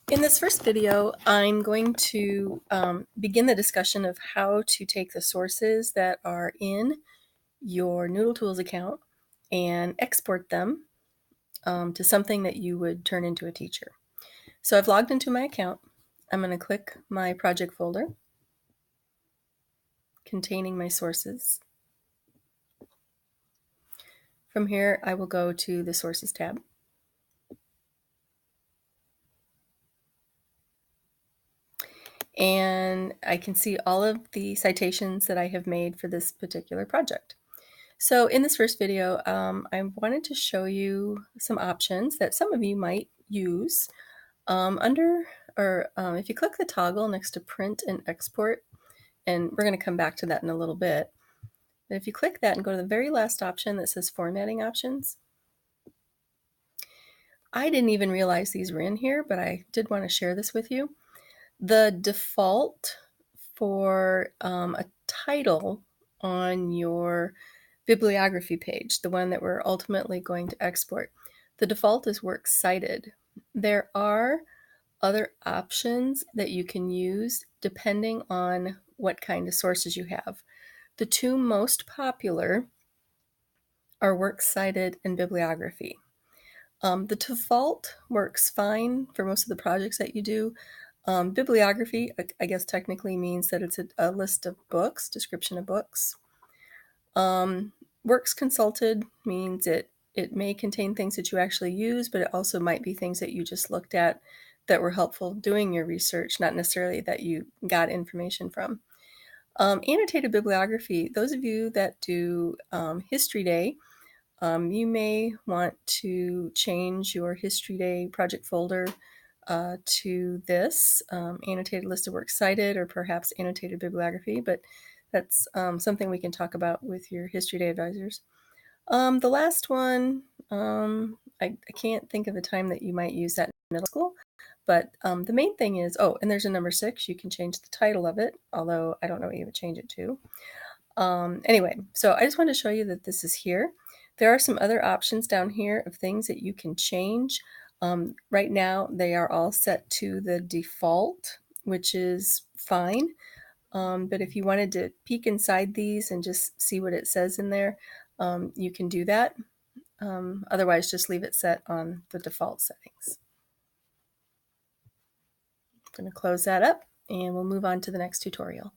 In this first video, I'm going to begin the discussion of how to take the sources that are in your NoodleTools account and export them to something that you would turn into a teacher. So I've logged into my account. I'm going to click my project folder containing my sources. From here, I will go to the Sources tab. And I can see all of the citations that I have made for this particular project. So in this first video, I wanted to show you some options that some of you might use if you click the toggle next to print and export, and we're going to come back to that in a little bit. But if you click that and go to the very last option that says formatting options, I didn't even realize these were in here, but I did want to share this with you. The default for a title on your bibliography page, the one that we're ultimately going to export, the default is works cited. There are other options that you can use depending on what kind of sources you have. The two most popular are works cited and bibliography. The default works fine for most of the projects that you do. Bibliography, I guess technically means that it's a list of books, description of books. Works consulted means it may contain things that you actually use, but it also might be things that you just looked at that were helpful doing your research, not necessarily that you got information from. Annotated bibliography, those of you that do History Day, you may want to change your History Day project folder to this annotated list of works cited, or perhaps annotated bibliography, but that's something we can talk about with your History Day advisors. The last one, I can't think of a time that you might use that in middle school, but the main thing is, and there's a number 6, you can change the title of it, although I don't know what you would change it to. Anyway, so I just wanted to show you that this is here. There are some other options down here of things that you can change. Right now, they are all set to the default, which is fine. But if you wanted to peek inside these and just see what it says in there, you can do that. Otherwise, just leave it set on the default settings. I'm going to close that up and we'll move on to the next tutorial.